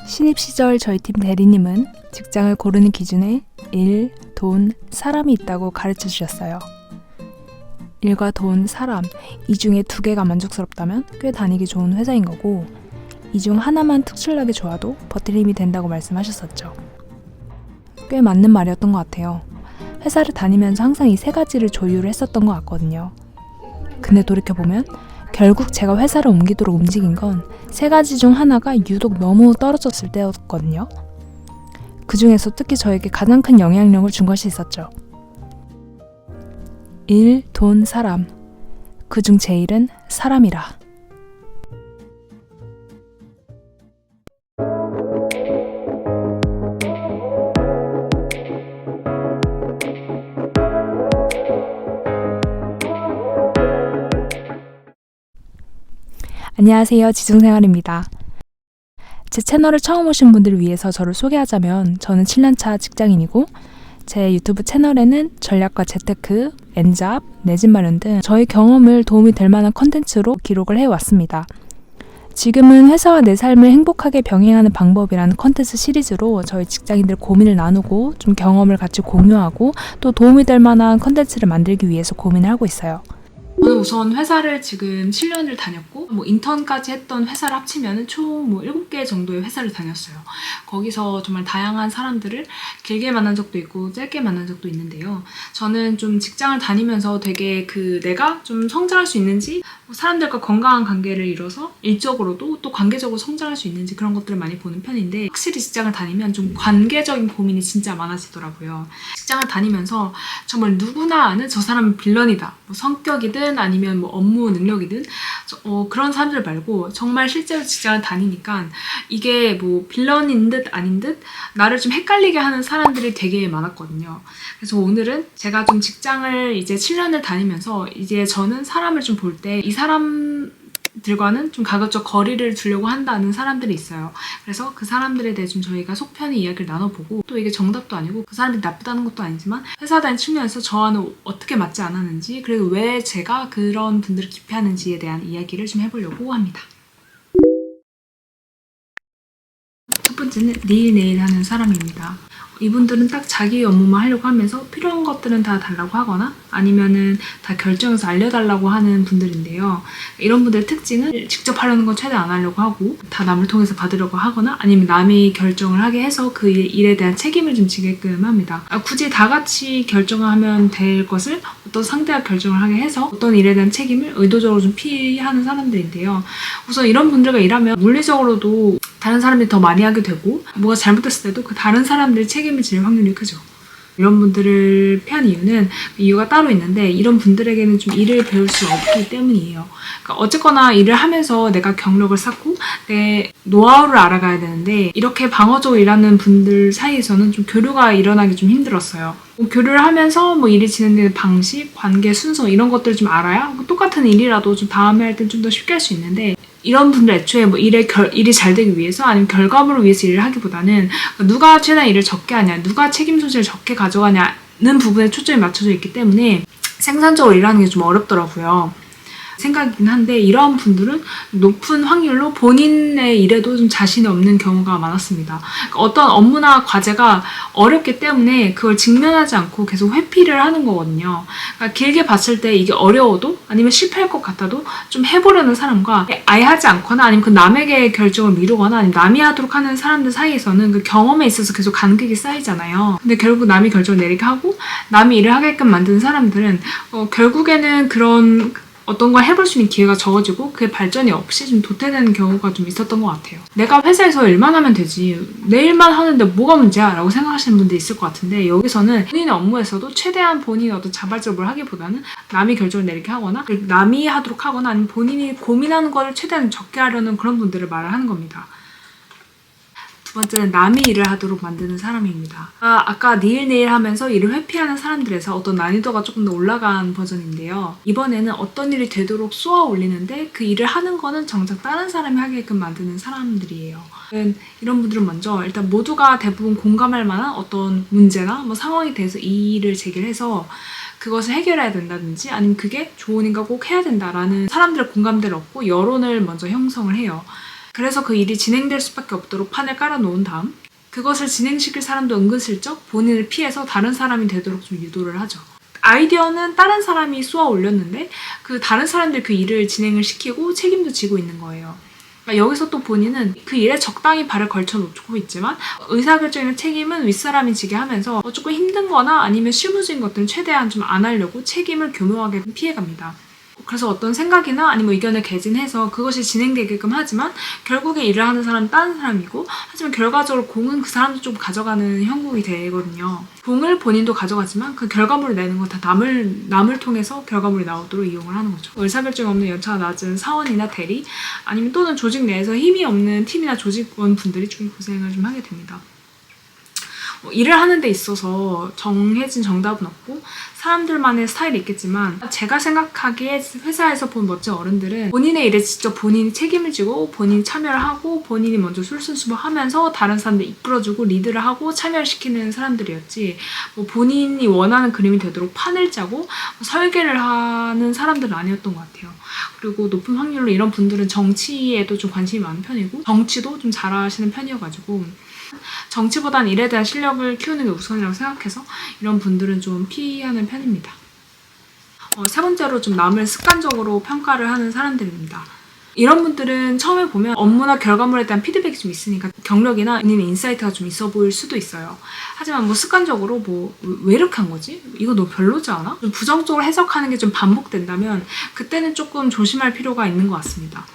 신입 시절 저희 팀 대리님은 직장을 고르는 기준에 일, 돈, 사람이 있다고 가르쳐 주셨어요. 일과 돈, 사람, 이 중에 2개가 만족스럽다면 꽤 다니기 좋은 회사인 거고, 이 중 하나만 특출나게 좋아도 버틸 힘이 된다고 말씀하셨었죠. 꽤 맞는 말이었던 것 같아요. 회사를 다니면서 항상 이 3가지를 조율을 했었던 것 같거든요. 근데 돌이켜보면 결국 제가 회사를 옮기도록 움직인 건 3가지 중 하나가 유독 너무 떨어졌을 때였거든요. 그 중에서 특히 저에게 가장 큰 영향력을 준 것이 있었죠. 일, 돈, 사람. 그중 제일은 사람이라. 안녕하세요, 지중생활입니다. 제 채널을 처음 오신 분들을 위해서 저를 소개하자면 저는 7년차 직장인이고 제 유튜브 채널에는 전략과 재테크, 엔잡, 내 집 마련 등 저의 경험을 도움이 될 만한 컨텐츠로 기록을 해왔습니다. 지금은 회사와 내 삶을 행복하게 병행하는 방법이라는 컨텐츠 시리즈로 저희 직장인들 고민을 나누고 좀 경험을 같이 공유하고 또 도움이 될 만한 컨텐츠를 만들기 위해서 고민을 하고 있어요. 저는 우선 회사를 지금 7년을 다녔고 인턴까지 했던 회사를 합치면 총 7개 정도의 회사를 다녔어요. 거기서 정말 다양한 사람들을 길게 만난 적도 있고 짧게 만난 적도 있는데요. 저는 좀 직장을 다니면서 되게 내가 좀 성장할 수 있는지, 사람들과 건강한 관계를 이뤄서 일적으로도 또 관계적으로 성장할 수 있는지 그런 것들을 많이 보는 편인데, 확실히 직장을 다니면 좀 관계적인 고민이 진짜 많아지더라고요. 직장을 다니면서 정말 누구나 아는 저 사람은 빌런이다. 성격이든 아니면 업무 능력이든 그런 사람들 말고 정말 실제로 직장을 다니니까 이게 빌런인 듯 아닌 듯 나를 좀 헷갈리게 하는 사람들이 되게 많았거든요. 그래서 오늘은 제가 좀 직장을 이제 7년을 다니면서 이제 저는 사람을 좀 볼 때 이 사람들과는 좀 가급적 거리를 두려고 한다는 사람들이 있어요. 그래서 그 사람들에 대해 좀 저희가 속편의 이야기를 나눠보고, 또 이게 정답도 아니고 그 사람들이 나쁘다는 것도 아니지만 회사 다닌 측면에서 저와는 어떻게 맞지 않았는지, 그리고 왜 제가 그런 분들을 기피하는지에 대한 이야기를 좀 해보려고 합니다. 첫 번째는 내일 하는 사람입니다. 이분들은 딱 자기 업무만 하려고 하면서 필요한 것들은 다 달라고 하거나 아니면은 다 결정해서 알려달라고 하는 분들인데요. 이런 분들의 특징은 직접 하려는 건 최대한 안 하려고 하고, 다 남을 통해서 받으려고 하거나 아니면 남이 결정을 하게 해서 그 일에 대한 책임을 좀 지게끔 합니다. 굳이 다 같이 결정하면 될 것을 어떤 상대가 결정을 하게 해서 어떤 일에 대한 책임을 의도적으로 좀 피하는 사람들인데요. 우선 이런 분들과 일하면 물리적으로도 다른 사람들이 더 많이 하게 되고, 뭐가 잘못됐을 때도 그 다른 사람들이 책임을 질 확률이 크죠. 이런 분들을 피한 이유가 따로 있는데, 이런 분들에게는 좀 일을 배울 수 없기 때문이에요. 그러니까 어쨌거나 일을 하면서 내가 경력을 쌓고 내 노하우를 알아가야 되는데, 이렇게 방어적으로 일하는 분들 사이에서는 좀 교류가 일어나기 좀 힘들었어요. 교류를 하면서 일이 진행되는 방식, 관계 순서 이런 것들을 좀 알아야 똑같은 일이라도 좀 다음에 할 땐 좀 더 쉽게 할 수 있는데, 이런 분들 애초에 일이 잘 되기 위해서 아니면 결과물을 위해서 일을 하기보다는 누가 최대한 일을 적게 하냐, 누가 책임 소재를 적게 가져가냐는 부분에 초점이 맞춰져 있기 때문에 생산적으로 일하는 게 좀 어렵더라고요. 생각이긴 한데, 이러한 분들은 높은 확률로 본인의 일에도 좀 자신이 없는 경우가 많았습니다. 그러니까 어떤 업무나 과제가 어렵기 때문에 그걸 직면하지 않고 계속 회피를 하는 거거든요. 그러니까 길게 봤을 때 이게 어려워도 아니면 실패할 것 같아도 좀 해보려는 사람과 아예 하지 않거나 아니면 그 남에게 결정을 미루거나 아니면 남이 하도록 하는 사람들 사이에서는 그 경험에 있어서 계속 간극이 쌓이잖아요. 근데 결국 남이 결정을 내리게 하고 남이 일을 하게끔 만드는 사람들은 결국에는 그런 어떤 걸 해볼 수 있는 기회가 적어지고 그게 발전이 없이 좀 도태되는 경우가 좀 있었던 것 같아요. 내가 회사에서 일만 하면 되지, 내 일만 하는데 뭐가 문제야? 라고 생각하시는 분들이 있을 것 같은데, 여기서는 본인의 업무에서도 최대한 본인이 어떤 자발적으로 하기보다는 남이 결정을 내리게 하거나 남이 하도록 하거나 아니면 본인이 고민하는 걸 최대한 적게 하려는 그런 분들을 말을 하는 겁니다. 두 번째는 남이 일을 하도록 만드는 사람입니다. 아까 내일 하면서 일을 회피하는 사람들에서 어떤 난이도가 조금 더 올라간 버전인데요. 이번에는 어떤 일이 되도록 쏘아 올리는데 그 일을 하는 거는 정작 다른 사람이 하게끔 만드는 사람들이에요. 이런 분들은 먼저 일단 모두가 대부분 공감할 만한 어떤 문제나 상황에 대해서 이의를 제기해서 그것을 해결해야 된다든지 아니면 그게 좋은 일과 꼭 해야 된다라는 사람들의 공감대를 얻고 여론을 먼저 형성을 해요. 그래서 그 일이 진행될 수밖에 없도록 판을 깔아놓은 다음 그것을 진행시킬 사람도 은근슬쩍 본인을 피해서 다른 사람이 되도록 좀 유도를 하죠. 아이디어는 다른 사람이 쏘아 올렸는데 그 다른 사람들이 그 일을 진행을 시키고 책임도 지고 있는 거예요. 그러니까 여기서 또 본인은 그 일에 적당히 발을 걸쳐놓고 있지만 의사결정이나 책임은 윗사람이 지게 하면서 조금 힘든 거나 아니면 실무적인 것들은 최대한 좀 안 하려고 책임을 교묘하게 피해갑니다. 그래서 어떤 생각이나 아니면 의견을 개진해서 그것이 진행되게끔 하지만 결국에 일을 하는 사람은 다른 사람이고 하지만 결과적으로 공은 그 사람도 좀 가져가는 형국이 되거든요. 공을 본인도 가져가지만 그 결과물을 내는 건 다 남을 통해서 결과물이 나오도록 이용을 하는 거죠. 의사결정이 없는 연차가 낮은 사원이나 대리 아니면 또는 조직 내에서 힘이 없는 팀이나 조직원 분들이 좀 고생을 좀 하게 됩니다. 일을 하는 데 있어서 정해진 정답은 없고 사람들만의 스타일이 있겠지만 제가 생각하기에 회사에서 본 멋진 어른들은 본인의 일에 직접 본인이 책임을 지고 본인이 참여를 하고 본인이 먼저 솔선수범하면서 다른 사람들 이끌어주고 리드를 하고 참여를 시키는 사람들이었지 본인이 원하는 그림이 되도록 판을 짜고 설계를 하는 사람들은 아니었던 것 같아요. 그리고 높은 확률로 이런 분들은 정치에도 좀 관심이 많은 편이고 정치도 좀 잘하시는 편이어가지고 정치보단 일에 대한 실력을 키우는 게 우선이라고 생각해서 이런 분들은 좀 피하는 편입니다. 세 번째로 좀 남을 습관적으로 평가를 하는 사람들입니다. 이런 분들은 처음에 보면 업무나 결과물에 대한 피드백이 좀 있으니까 경력이나 아니면 인사이트가 좀 있어 보일 수도 있어요. 하지만 습관적으로 왜 이렇게 한 거지? 이거 너 별로지 않아? 좀 부정적으로 해석하는 게 좀 반복된다면 그때는 조금 조심할 필요가 있는 것 같습니다.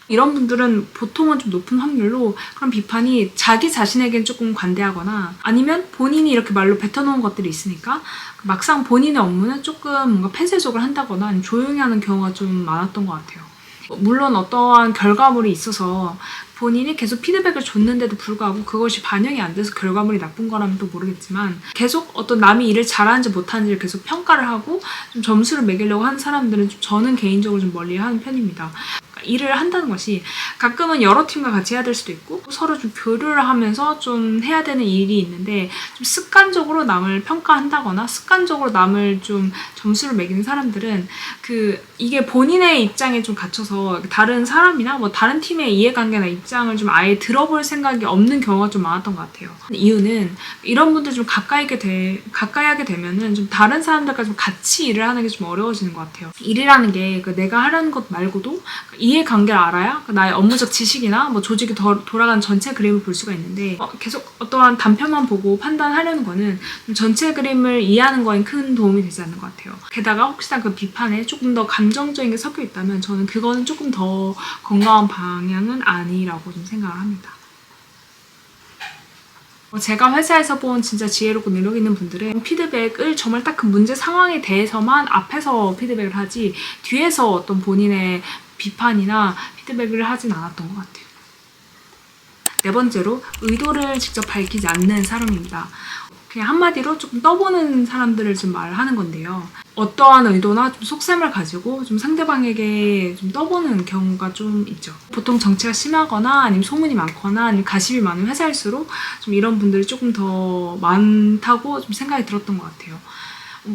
이런 분들은 보통은 좀 높은 확률로 그런 비판이 자기 자신에겐 조금 관대하거나 아니면 본인이 이렇게 말로 뱉어놓은 것들이 있으니까 막상 본인의 업무는 조금 뭔가 폐쇄적으로 한다거나 아니면 조용히 하는 경우가 좀 많았던 것 같아요. 물론 어떠한 결과물이 있어서 본인이 계속 피드백을 줬는데도 불구하고 그것이 반영이 안 돼서 결과물이 나쁜 거라면 또 모르겠지만 계속 어떤 남이 일을 잘하는지 못하는지를 계속 평가를 하고 좀 점수를 매기려고 하는 사람들은 저는 개인적으로 좀 멀리하는 편입니다. 일을 한다는 것이 가끔은 여러 팀과 같이 해야 될 수도 있고 서로 좀 교류를 하면서 좀 해야 되는 일이 있는데 좀 습관적으로 남을 평가한다거나 습관적으로 남을 좀 점수를 매기는 사람들은 이게 본인의 입장에 좀 갇혀서 다른 사람이나 다른 팀의 이해관계나 입장을 좀 아예 들어볼 생각이 없는 경우가 좀 많았던 것 같아요. 이유는 이런 분들 좀 가까이 하게 되면은 좀 다른 사람들과 좀 같이 일을 하는 게 좀 어려워지는 것 같아요. 일이라는 게 내가 하라는 것 말고도 이해관계를 알아야 나의 업무적 지식이나 조직이 돌아가는 전체 그림을 볼 수가 있는데 계속 어떠한 단편만 보고 판단하려는 거는 전체 그림을 이해하는 거엔 큰 도움이 되지 않는 것 같아요. 게다가 혹시나 그 비판에 조금 더 감정적인 게 섞여 있다면 저는 그거는 조금 더 건강한 방향은 아니라고 좀 생각을 합니다. 제가 회사에서 본 진짜 지혜롭고 능력 있는 분들은 피드백을 정말 딱 그 문제 상황에 대해서만 앞에서 피드백을 하지 뒤에서 어떤 본인의 비판이나 피드백을 하진 않았던 것 같아요. 네 번째로 의도를 직접 밝히지 않는 사람입니다. 그냥 한마디로 조금 떠보는 사람들을 좀 말하는 건데요. 어떠한 의도나 좀 속셈을 가지고 좀 상대방에게 좀 떠보는 경우가 좀 있죠. 보통 정치가 심하거나 아니면 소문이 많거나 아니면 가십이 많은 회사일수록 좀 이런 분들이 조금 더 많다고 좀 생각이 들었던 것 같아요.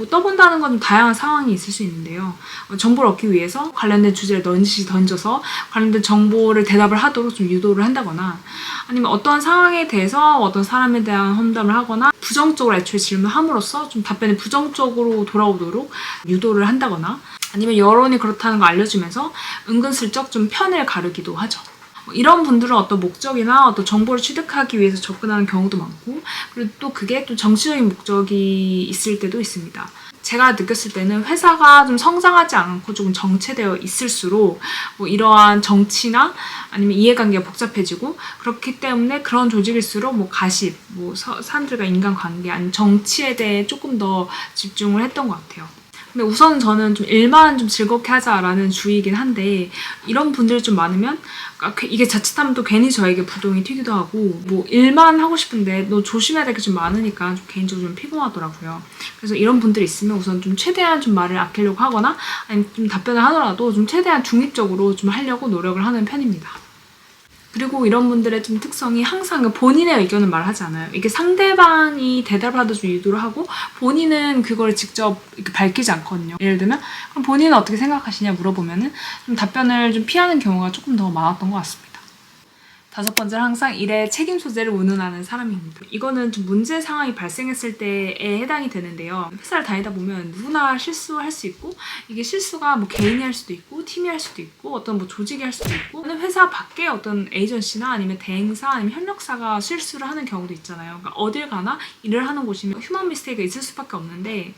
떠본다는 건 좀 다양한 상황이 있을 수 있는데요. 정보를 얻기 위해서 관련된 주제를 던져서 관련된 정보를 대답을 하도록 좀 유도를 한다거나 아니면 어떠한 상황에 대해서 어떤 사람에 대한 험담을 하거나 부정적으로 애초에 질문함으로써 좀 답변이 부정적으로 돌아오도록 유도를 한다거나 아니면 여론이 그렇다는 걸 알려주면서 은근슬쩍 좀 편을 가르기도 하죠. 이런 분들은 어떤 목적이나 어떤 정보를 취득하기 위해서 접근하는 경우도 많고 그리고 또 그게 또 정치적인 목적이 있을 때도 있습니다. 제가 느꼈을 때는 회사가 좀 성장하지 않고 조금 정체되어 있을수록 이러한 정치나 아니면 이해관계가 복잡해지고 그렇기 때문에 그런 조직일수록 가십, 사람들과 인간관계 아니면 정치에 대해 조금 더 집중을 했던 것 같아요. 근데 우선 저는 좀 일만 좀 즐겁게 하자라는 주의이긴 한데 이런 분들이 좀 많으면 이게 자칫하면 또 괜히 저에게 부동이 튀기도 하고 일만 하고 싶은데 너 조심해야 될 게 좀 많으니까 좀 개인적으로 좀 피곤하더라고요. 그래서 이런 분들이 있으면 우선 좀 최대한 좀 말을 아끼려고 하거나 아니면 좀 답변을 하더라도 좀 최대한 중립적으로 좀 하려고 노력을 하는 편입니다. 그리고 이런 분들의 좀 특성이 항상 본인의 의견을 말하지 않아요. 이게 상대방이 대답을 하도 좀 유도를 하고 본인은 그걸 직접 이렇게 밝히지 않거든요. 예를 들면 그럼 본인은 어떻게 생각하시냐 물어보면은 좀 답변을 좀 피하는 경우가 조금 더 많았던 것 같습니다. 5번째는 항상 일에 책임 소재를 운운하는 사람입니다. 이거는 좀 문제 상황이 발생했을 때에 해당이 되는데요. 회사를 다니다 보면 누구나 실수할 수 있고, 이게 실수가 뭐 개인이 할 수도 있고 팀이 할 수도 있고 어떤 뭐 조직이 할 수도 있고, 회사 밖에 어떤 에이전시나 아니면 대행사 아니면 협력사가 실수를 하는 경우도 있잖아요. 그러니까 어딜 가나 일을 하는 곳이면 휴먼 미스테이크가 있을 수밖에 없는데,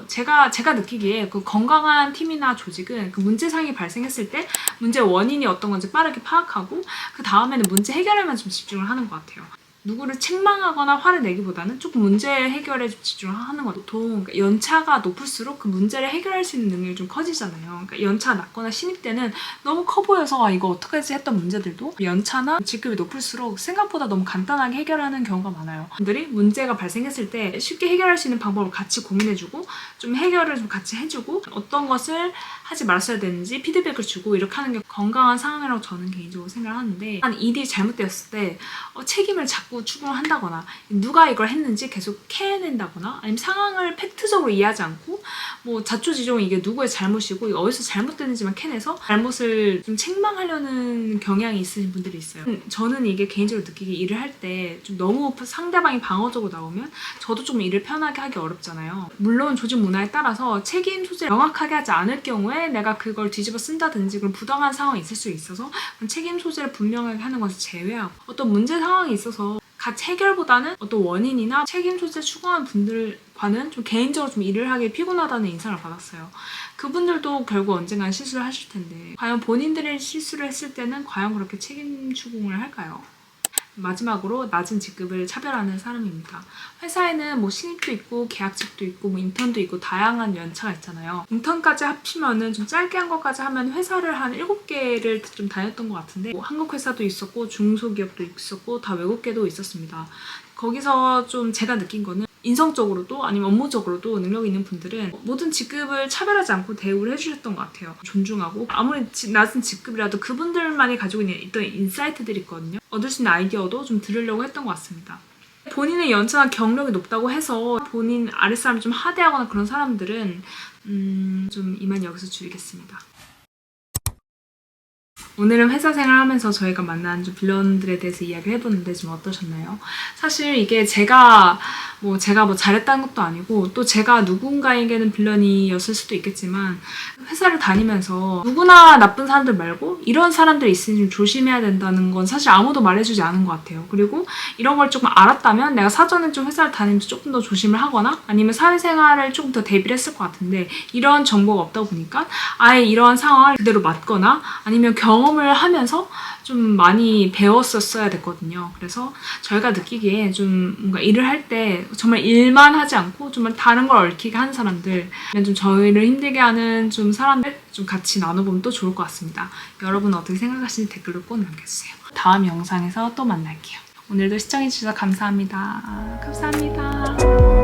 제가 느끼기에 그 건강한 팀이나 조직은 그 문제상이 발생했을 때 문제 원인이 어떤 건지 빠르게 파악하고 그 다음에는 문제 해결에만 좀 집중을 하는 것 같아요. 누구를 책망하거나 화를 내기보다는 조금 문제 해결에 좀 집중을 하는 것 같아요. 보통 연차가 높을수록 그 문제를 해결할 수 있는 능력이 좀 커지잖아요. 그러니까 연차가 낮거나 신입 때는 너무 커 보여서 이거 어떡하지 했던 문제들도 연차나 직급이 높을수록 생각보다 너무 간단하게 해결하는 경우가 많아요. 분들이 문제가 발생했을 때 쉽게 해결할 수 있는 방법을 같이 고민해주고 좀 해결을 좀 같이 해주고 어떤 것을 하지 말았어야 되는지 피드백을 주고 이렇게 하는 게 건강한 상황이라고 저는 개인적으로 생각을 하는데, 한 일이 잘못되었을 때 책임을 자꾸 추궁한다거나 누가 이걸 했는지 계속 캐낸다거나 아니면 상황을 팩트적으로 이해하지 않고 뭐 자초지종 이게 누구의 잘못이고 이게 어디서 잘못됐는지만 캐내서 잘못을 좀 책망하려는 경향이 있으신 분들이 있어요. 저는 이게 개인적으로 느끼기에 일을 할 때 좀 너무 상대방이 방어적으로 나오면 저도 좀 일을 편하게 하기 어렵잖아요. 물론 조직 문화에 따라서 책임 소재를 명확하게 하지 않을 경우에 내가 그걸 뒤집어 쓴다든지 그런 부당한 상황이 있을 수 있어서 책임 소재를 분명하게 하는 것을 제외하고 어떤 문제 상황이 있어서 같이 해결보다는 어떤 원인이나 책임 소재 추구하는 분들과는 좀 개인적으로 좀 일을 하기 피곤하다는 인상을 받았어요. 그분들도 결국 언젠간 실수를 하실 텐데 과연 본인들이 실수를 했을 때는 과연 그렇게 책임 추궁을 할까요? 마지막으로 낮은 직급을 차별하는 사람입니다. 회사에는 뭐 신입도 있고 계약직도 있고 뭐 인턴도 있고 다양한 연차가 있잖아요. 인턴까지 합치면은 좀 짧게 한 것까지 하면 회사를 한 7개를 좀 다녔던 것 같은데 뭐 한국 회사도 있었고 중소기업도 있었고 다 외국계도 있었습니다. 거기서 좀 제가 느낀 거는 인성적으로도 아니면 업무적으로도 능력 있는 분들은 모든 직급을 차별하지 않고 대우를 해주셨던 것 같아요. 존중하고 아무리 낮은 직급이라도 그분들만이 가지고 있는 어떤 인사이트들이 있거든요. 얻을 수 있는 아이디어도 좀 들으려고 했던 것 같습니다. 본인의 연차나 경력이 높다고 해서 본인 아랫사람을 좀 하대하거나 그런 사람들은 좀 이만 여기서 줄이겠습니다. 오늘은 회사 생활하면서 저희가 만난 좀 빌런들에 대해서 이야기를 해봤는데 좀 어떠셨나요? 사실 이게 제가 잘했다는 것도 아니고 또 제가 누군가에게는 빌런이었을 수도 있겠지만 회사를 다니면서 누구나 나쁜 사람들 말고 이런 사람들이 있으니 좀 조심해야 된다는 건 사실 아무도 말해주지 않은 것 같아요. 그리고 이런 걸 조금 알았다면 내가 사전에 좀 회사를 다니면서 조금 더 조심을 하거나 아니면 사회생활을 조금 더 대비를 했을 것 같은데 이런 정보가 없다 보니까 아예 이러한 상황을 그대로 맞거나 아니면 경험을 하면서 좀 많이 배웠었어야 됐거든요. 그래서 저희가 느끼기에 좀 뭔가 일을 할 때 정말 일만 하지 않고 정말 다른 걸 얽히게 하는 사람들, 좀 저희를 힘들게 하는 좀 사람들 좀 같이 나눠보면 또 좋을 것 같습니다. 여러분 어떻게 생각하시는지 댓글로 꼭 남겨주세요. 다음 영상에서 또 만날게요. 오늘도 시청해주셔서 감사합니다. 감사합니다.